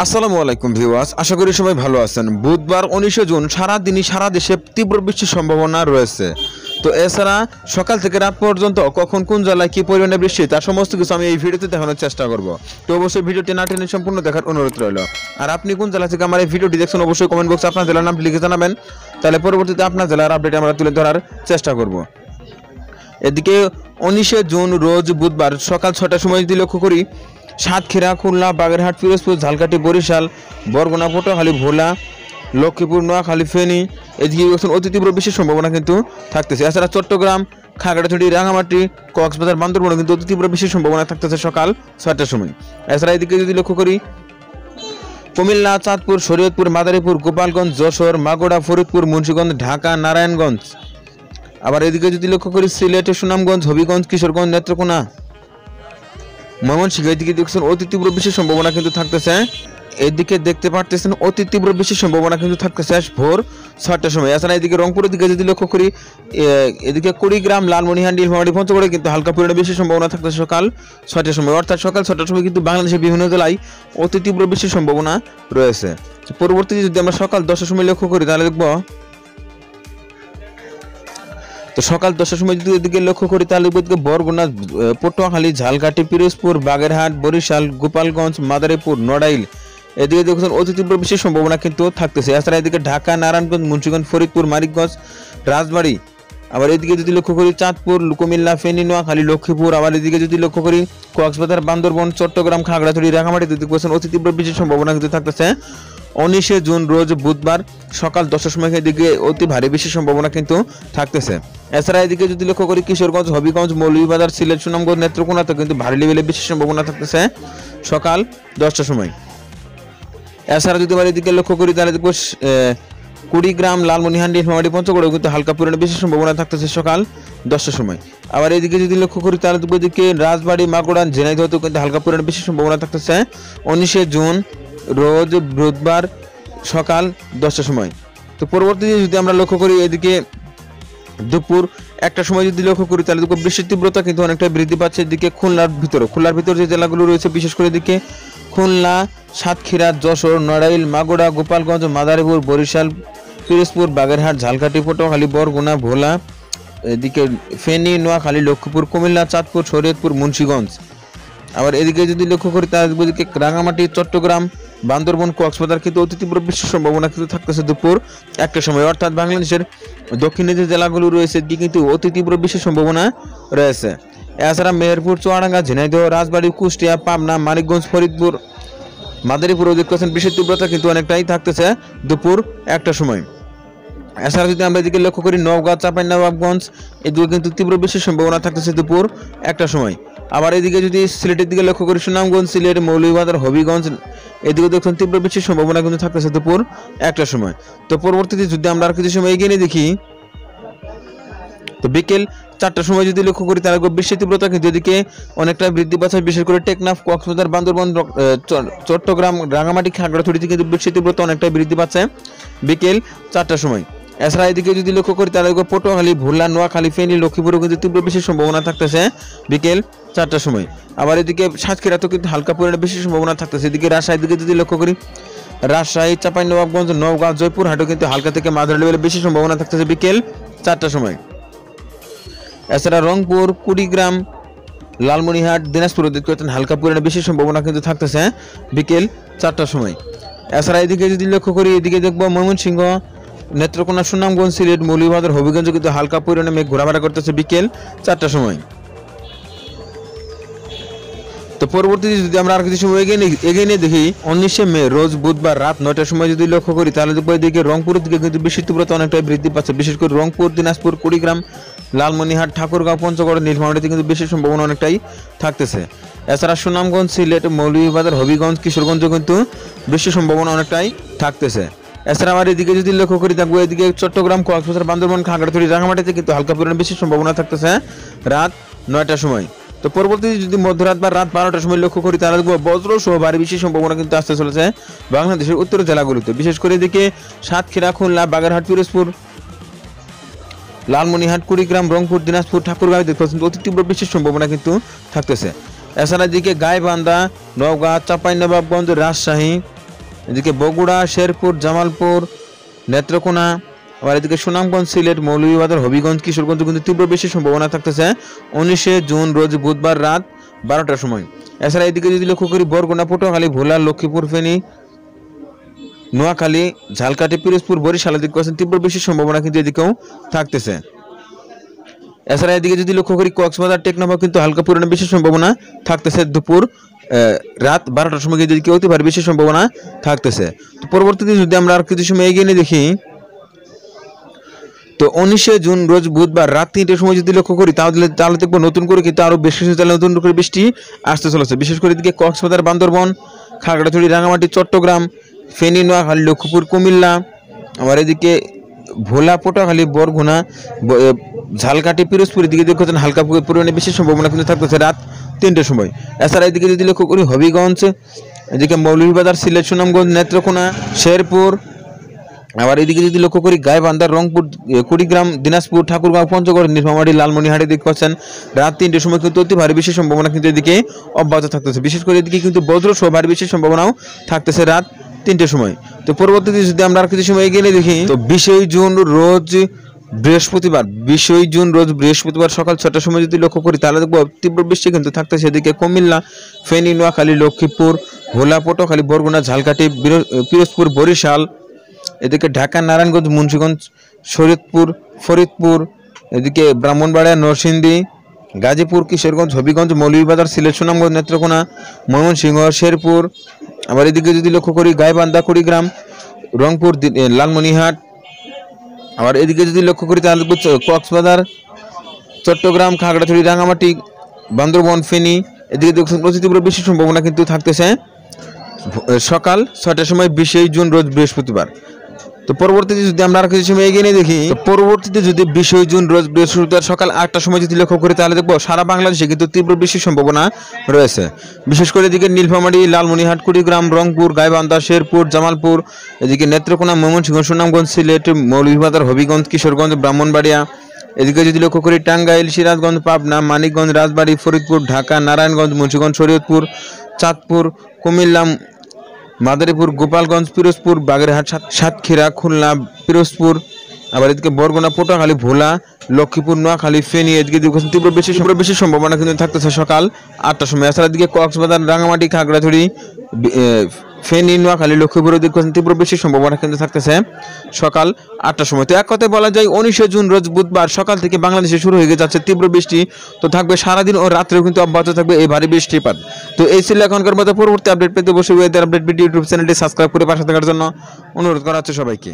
আসসালামু আলাইকুম ভিউয়ার্স, আশা করি সবাই ভালো আছেন। বুধবার 19 জুন সারাদিনই সারা দেশে তীব্র বৃষ্টির সম্ভাবনা রয়েছে। তো এছাড়া সকাল থেকে রাত পর্যন্ত কখন কোন জেলায় কী পরিমাণে বৃষ্টি তার সমস্ত কিছু আমি এই ভিডিওতে দেখানোর চেষ্টা করব। তো অবশ্যই ভিডিওটি না টেনে সম্পূর্ণ দেখার অনুরোধ রইল। আর আপনি কোন জেলা থেকে আমার এই ভিডিওটি দেখছেন অবশ্যই কমেন্ট বক্সে আপনার জেলার নামটি লিখে জানাবেন, তাহলে পরবর্তীতে আপনার জেলার আপডেট আমরা তুলে ধরার চেষ্টা করব। এদিকে 19 জুন রোজ বুধবার সকাল 6টার সময় যদি লক্ষ্য করি, সাতক্ষীরা, খুলনা, বাগেরহাট, পিরোজপুর, ঝালকাঠি, বরিশাল, বরগুনা, পটুয়াখালী, ভোলা, লক্ষ্মীপুর, নোয়াখালী, ফেনী এদিকে অতি তীব্র বৃষ্টির সম্ভাবনা কিন্তু থাকতেছে। এছাড়া চট্টগ্রাম, খাগড়াছড়ি, রাঙামাটি, কক্সবাজার, বান্দরবানে কিন্তু অতি তীব্র বৃষ্টির সম্ভাবনা থাকতেছে সকাল 6টার সময়। এছাড়া এদিকে যদি লক্ষ্য করি, কুমিল্লা, চাঁদপুর, শরীয়তপুর, মাদারীপুর, গোপালগঞ্জ, যশোর, মাগুরা, ফরিদপুর, মুন্সিগঞ্জ, ঢাকা, নারায়ণগঞ্জ। আবার এদিকে যদি লক্ষ্য করি, সিলেটে সুনামগঞ্জ, হবিগঞ্জ, কিশোরগঞ্জ, নেত্রকোনা, ময়মনসিংহ এদিকে দেখছেন অতি তীব্র বৃষ্টির সম্ভাবনা কিন্তু থাকতেছে। এদিকে দেখতে পারতেছেন অতি তীব্র বৃষ্টির সম্ভাবনা কিন্তু থাকতেছে ভোর 6টার সময়। এছাড়া এদিকে রংপুরের দিকে যদি লক্ষ্য করি, এদিকে কুড়িগ্রাম, লালমনিরহাট, নীলফামারী, পঞ্চগড়ে কিন্তু হালকা পরিমাণে বৃষ্টির সম্ভাবনা থাকতেছে সকাল 6টার সময়। অর্থাৎ সকাল 6টার সময় কিন্তু বাংলাদেশের বিভিন্ন জেলায় অতি তীব্র বৃষ্টির সম্ভাবনা রয়েছে। পরবর্তীতে যদি আমরা সকাল 10টার সময় লক্ষ্য করি, তাহলে দেখব তো সকাল 10টার সময় যদি এদিকে লক্ষ্য করি, তাহলে বরগুনা, পটুয়াখালী, ঝালকাঠি, পিরোজপুর, বাগেরহাট, বরিশাল, গোপালগঞ্জ, মাদারীপুর, নড়াইল এদিকে দেখছেন অতি তীব্র বৃষ্টির সম্ভাবনা কিন্তু থাকতেছে। এছাড়া এদিকে ঢাকা, নারায়ণগঞ্জ, মুন্সিগঞ্জ, ফরিদপুর, মানিকগঞ্জ, রাজবাড়ী। আবার এদিকে যদি লক্ষ্য করি, চাঁদপুর, কুমিল্লা, ফেনী, নোয়াখালী, লক্ষ্মীপুর। আবার এদিকে যদি লক্ষ্য করি, কক্সবাজার, বান্দরবান, চট্টগ্রাম, খাগড়াছড়ি, রাঙামাটি দেখছেন অতি তীব্র বৃষ্টির সম্ভাবনা কিন্তু থাকতেছে 19 জুন রোজ বুধবার সকাল 10টার সময় এদিকে অতি ভারী বৃষ্টির সম্ভাবনা কিন্তু থাকতেছে। এছাড়া এদিকে যদি লক্ষ্য করি, কিশোরগঞ্জ, হবিগঞ্জ, মৌলভীবাজার, সিলেট, সুনামগঞ্জ, নেত্রকোনাতে কিন্তু ভারী লেভেলে বৃষ্টির সম্ভাবনা থাকতেছে সকাল 10টার সময়। এছাড়া যদি আমরা এদিকে লক্ষ্য করি, তাহলে দেখবো কুড়িগ্রাম, লালমনিরহাট, নীলফামারী, পঞ্চগড়েও কিন্তু হালকা পরিমাণে বৃষ্টির সম্ভাবনা থাকতেছে সকাল 10টার সময়। আবার এদিকে যদি লক্ষ্য করি, তাহলে দেখবো এদিকে রাজবাড়ী, মাগুরা, ঝিনাইদহেও কিন্তু হালকা পরিমাণে বৃষ্টির সম্ভাবনা থাকতেছে 19 জুন রোজ বুধবার সকাল 10টার সময়। তো পরবর্তীতে যদি আমরা লক্ষ্য করি, এদিকে দুপুর 1টার সময় যদি লক্ষ্য করি, তাহলে দেখবো বৃষ্টির তীব্রতা কিন্তু অনেকটা বৃদ্ধি পাচ্ছে। এদিকে খুলনার ভিতর যে জেলাগুলো রয়েছে, বিশেষ করে এদিকে খুলনা, সাতক্ষীরা, যশোর, নড়াইল, মাগুরা, গোপালগঞ্জ, মাদারীপুর, বরিশাল, পিরোজপুর, বাগেরহাট, ঝালকাঠি, পটুয়াখালী, বরগুনা, ভোলা, এদিকে ফেনী, নোয়াখালী, লক্ষ্মীপুর, কুমিল্লা, চাঁদপুর, শরীয়তপুর, মুন্সিগঞ্জ। আবার এদিকে যদি লক্ষ্য করি, তাহলে এদিকে রাঙামাটি, চট্টগ্রাম, বান্দরবান, কক্সবাজার কিন্তু অতি তীব্র বৃষ্টির সম্ভাবনা কিন্তু থাকতেছে দুপুর 1টার সময়। অর্থাৎ বাংলাদেশের দক্ষিণে যে জেলাগুলো রয়েছে এদিকে কিন্তু অতি তীব্র বৃষ্টির সম্ভাবনা রয়েছে। এছাড়া মেহেরপুর, চুয়াডাঙ্গা, ঝিনাইদহ, রাজবাড়ী, কুষ্টিয়া, পাবনা, মানিকগঞ্জ, ফরিদপুর, মাদারীপুর দেখতেছেন বৃষ্টির তীব্রতা কিন্তু অনেকটাই থাকতেছে দুপুর 1টার সময়। এছাড়া যদি আমরা এদিকে লক্ষ্য করি, নওগাঁ, চাঁপাইনবাবগঞ্জ এদিকে কিন্তু তীব্র বৃষ্টির সম্ভাবনা থাকতেছে দুপুর 1টার সময়। আবার এদিকে যদি সিলেটের দিকে লক্ষ্য করি, সুনামগঞ্জ, সিলেট, মৌলভীবাজার, হবিগঞ্জ এদিকে দেখুন তীব্র বৃষ্টির সম্ভাবনা কিন্তু থাকতেছে দুপুর 1টার সময়। তো পরবর্তীতে যদি আমরা আর কিছু সময় এগিয়ে দেখি, তো বিকেল 4টার সময় যদি লক্ষ্য করি, তাহলে বৃষ্টির তীব্রতা কিন্তু এদিকে অনেকটা বৃদ্ধি পাচ্ছে। বিশেষ করে টেকনাফ, কক্সবাজার, বান্দরবান, চট্টগ্রাম, রাঙামাটি, খাগড়াছড়িতে কিন্তু বৃষ্টির তীব্রতা অনেকটাই বৃদ্ধি পাচ্ছে বিকেল 4টার সময়। এছাড়া এদিকে যদি লক্ষ্য করি, তাহলে পটুয়াখালী, ভোলা, নোয়াখালী, ফেনী, লক্ষ্মীপুরও কিন্তু তীব্র বৃষ্টির সম্ভাবনা থাকতেছে বিকেল 4টার সময়। আবার এদিকে সাতক্ষীরাতেও কিন্তু হালকা পরিমাণে বৃষ্টির সম্ভাবনা থাকতেছে। এদিকে রাজশাহীর দিকে যদি লক্ষ্য করি, রাজশাহী, চাঁপাইনবাবগঞ্জ, নওগাঁ, জয়পুর হাটেও কিন্তু হালকা থেকে মাঝারি লেভেলে বেশি সম্ভাবনা থাকতেছে বিকেল 4টার সময়। এছাড়া রংপুর, কুড়িগ্রাম, লালমনিরহাট, দিনাজপুরও দেখতে পাচ্ছেন হালকা পরিমাণে বেশি সম্ভাবনা কিন্তু থাকতেছে বিকেল 4টার সময়। এছাড়া এদিকে যদি লক্ষ্য করি, এদিকে দেখবো ময়মনসিংহ, নেত্রকোনা, সুনামগঞ্জ, সিলেট, মৌলভীবাজার, হবিগঞ্জ কিন্তু হালকা পরিমাণে মেঘ ঘোরাফেরা করতেছে বিকেল 4টার সময়। তো পরবর্তীতে যদি আমরা আর কিছু সময় এগিয়ে নিয়ে দেখি, 19 মে রোজ বুধবার রাত 9টার সময় যদি লক্ষ্য করি, তাহলে দেখবো এদিকে রংপুরের দিকে কিন্তু বৃষ্টির তীব্রতা অনেকটাই বৃদ্ধি পাচ্ছে। বিশেষ করে রংপুর, দিনাজপুর, কুড়িগ্রাম, লালমনিরহাট, ঠাকুরগাঁও, পঞ্চগড়, নীলফামারীতে কিন্তু বৃষ্টির সম্ভাবনা অনেকটাই থাকতেছে। এছাড়া সুনামগঞ্জ, সিলেট, মৌলভীবাজার, হবিগঞ্জ, কিশোরগঞ্জও কিন্তু বৃষ্টির সম্ভাবনা অনেকটাই থাকতেছে। এছাড়া আমার এদিকে যদি লক্ষ্য করি, থাকবো এদিকে চট্টগ্রাম, কক্সবাজার, বান্দরবান, খাগড়াছড়ি, রাঙামাটিতে কিন্তু হালকা পরিমাণে বৃষ্টির সম্ভাবনা থাকতেছে রাত 9টার সময়। তো পরবর্তীতে যদি মধ্যরাত বা রাত 12টার সময় লক্ষ্য করি, তাহলে দেখবো বজ্র সহ ভারী বৃষ্টির সম্ভাবনা কিন্তু আসতে চলেছে বাংলাদেশের উত্তর জেলাগুলিতে। বিশেষ করে এদিকে সাতক্ষীরা, খুলনা, বাগেরহাট, পিরোজপুর, লালমনিরহাট, কুড়িগ্রাম, রংপুর, দিনাজপুর, ঠাকুরগাঁও দেখতে অতি তীব্র বৃষ্টির সম্ভাবনা কিন্তু থাকতেছে। এছাড়া এদিকে গাইবান্ধা, নওগাঁ, চাঁপাইনবাবগঞ্জ, রাজশাহী, এদিকে বগুড়া, শেরপুর, জামালপুর, নেত্রকোনা, আবার এদিকে সুনামগঞ্জ, সিলেট, মৌলভীবাজার, হবিগঞ্জ, কিশোরগঞ্জ কিন্তু তীব্র বৃষ্টির সম্ভাবনা থাকতেছে 19 জুন রোজ বুধবার রাত 12টার সময়। এছাড়া এদিকে যদি লক্ষ্য করি বরগুনা, পটুয়াখালী, ভোলা, লক্ষ্মীপুর, ফেনী, নোয়াখালী, ঝালকাঠি, পিরোজপুর, বরিশাল এদিকে তীব্র বৃষ্টির সম্ভাবনা কিন্তু এদিকেও থাকতেছে। এছাড়া এদিকে যদি লক্ষ্য করি কক্সবাজার, টেকনাফে কিন্তু হালকা পরিমাণে বৃষ্টির সম্ভাবনা থাকতেছে দুপুর রাত 12টার সময় কিন্তু এদিকে অতি ভারী বৃষ্টির সম্ভাবনা থাকতেছে। তো পরবর্তীতে যদি আমরা আর কিছু সময় এগিয়ে নিয়ে দেখি, তো 19 জুন রোজ বুধবার রাত 3টার সময় যদি লক্ষ্য করি তাহলে দেখবো নতুন করে কিন্তু আরো বেশ কিছু জেলায় নতুন করে বৃষ্টি আসতে চলেছে। বিশেষ করে এদিকে কক্সবাজার, বান্দরবন, খাগড়াছড়ি, রাঙামাটি, চট্টগ্রাম, ফেনী, নোয়াখালী, লক্ষ্মীপুর, কুমিল্লা, আবার এদিকে ভোলা, পটুয়াখালী, বরগুনা, ঝালকাঠি, পিরোজপুর এদিকে দেখছেন হালকা পরিমাণে বেশি সম্ভাবনা কিন্তু থাকতেছে রাত 3টার সময়। এছাড়া এদিকে যদি লক্ষ্য করি হবিগঞ্জ, এদিকে মৌলভীবাজার, সিলেট, সুনামগঞ্জ, নেত্রকোনা, শেরপুর, আবার এদিকে যদি লক্ষ্য করি গাইবান্ধা, রংপুর, কুড়িগ্রাম, দিনাজপুর, ঠাকুরগাঁও, পঞ্চগড়, নীলফামারী, লালমনিরহাট এদিকে পাচ্ছেন রাত 3টার সময় কিন্তু অতি ভারী বৃষ্টির সম্ভাবনা কিন্তু এদিকে অব্যাহত থাকতেছে। বিশেষ করে এদিকে কিন্তু বজ্র সহ ভারী বৃষ্টির সম্ভাবনাও থাকতেছে রাত 3টার সময়। তো পরবর্তীতে যদি আমরা আর কিছু সময় এগিয়ে দেখি, তো 20 জুন রোজ বৃহস্পতিবার সকাল 6টার সময় যদি লক্ষ্য করি তাহলে দেখবো তীব্র বৃষ্টি কিন্তু থাকতেছে এদিকে কুমিল্লা, ফেনী, নোয়াখালী, লক্ষ্মীপুর, ভোলা, পটুয়াখালী, বরগুনা, ঝালকাঠি, পিরোজপুর, বরিশাল, এদিকে ঢাকা, নারায়ণগঞ্জ, মুন্সিগঞ্জ, শরীয়তপুর, ফরিদপুর, এদিকে ব্রাহ্মণবাড়িয়া, নরসিংদী, গাজীপুর, কিশোরগঞ্জ, হবিগঞ্জ, মৌলভীবাজার, সিলেট, সুনামগঞ্জ, নেত্রকোনা, ময়মনসিংহ, শেরপুর, আবার এদিকে যদি লক্ষ্য করি গাইবান্ধা, কুড়িগ্রাম, রংপুর, লালমনিরহাট, আবার এদিকে যদি লক্ষ্য করি তাহলে কক্সবাজার, চট্টগ্রাম, খাগড়াছড়ি, রাঙামাটি, বান্দরবন, ফেনী এদিকে দেখছেন প্রচুর তীব্র বৃষ্টির সম্ভাবনা কিন্তু থাকতেছে সকাল 6টার সময় 20 জুন রোজ বৃহস্পতিবার। তো পরবর্তীতে যদি আমরা আর কিছু সময় এগিয়ে নিয়ে দেখি, পরবর্তীতে যদি 20 জুন রোজ বৃহস্পতিবার সকাল 8টার সময় যদি লক্ষ্য করি তাহলে দেখবো সারা বাংলাদেশে কিন্তু তীব্র বৃষ্টির সম্ভাবনা রয়েছে। বিশেষ করে এদিকে নীলফামারী, লালমনিরহাট, কুড়িগ্রাম, রংপুর, গাইবান্ধা, শেরপুর, জামালপুর, এদিকে নেত্রকোনা, ময়মনসিংহ, সুনামগঞ্জ, সিলেট, মৌলভীবাজার, হবিগঞ্জ, কিশোরগঞ্জ, ব্রাহ্মণবাড়িয়া, এদিকে যদি লক্ষ্য করি টাঙ্গাইল, সিরাজগঞ্জ, পাবনা, মানিকগঞ্জ, রাজবাড়ী, ফরিদপুর, ঢাকা, নারায়ণগঞ্জ, মুন্সিগঞ্জ, শরীয়তপুর, চাঁদপুর, কুমিল্লা, মাদারীপুর, গোপালগঞ্জ, পিরোজপুর, বাগেরহাট, সাতক্ষীরা, খুলনা, পিরোজপুর, আবার এদিকে বরগুনা, পটুয়াখালী, ভোলা, লক্ষ্মীপুর, নোয়াখালী, ফেনী এদিকে তীব্র বেশি সম্ভাবনা কিন্তু থাকতেছে সকাল 8টার সময়। এছাড়া এদিকে কক্সবাজার, রাঙামাটি, খাগড়াছড়ি, ফেনী, নোয়াখালী, লক্ষ্মীপুর এদিকে তীব্র বেশি সম্ভাবনা কিন্তু থাকতেছে সকাল 8টার সময়। তো এক কথায় বলা যায় 19 জুন রোজ বুধবার সকাল থেকে বাংলাদেশে শুরু হয়ে যাচ্ছে তীব্র বৃষ্টি। তো থাকবে সারাদিন ও রাত্রেও কিন্তু অব্যাহত থাকবে এই ভারী বৃষ্টিপাত। তো এই ছিল এখনকার মতো। পরবর্তী আপডেট পেতে অবশ্যই ওয়েদার আপডেট ভিডিও ইউটিউব চ্যানেলটি সাবস্ক্রাইব করে পাশে থাকার জন্য অনুরোধ করা হচ্ছে সবাইকে।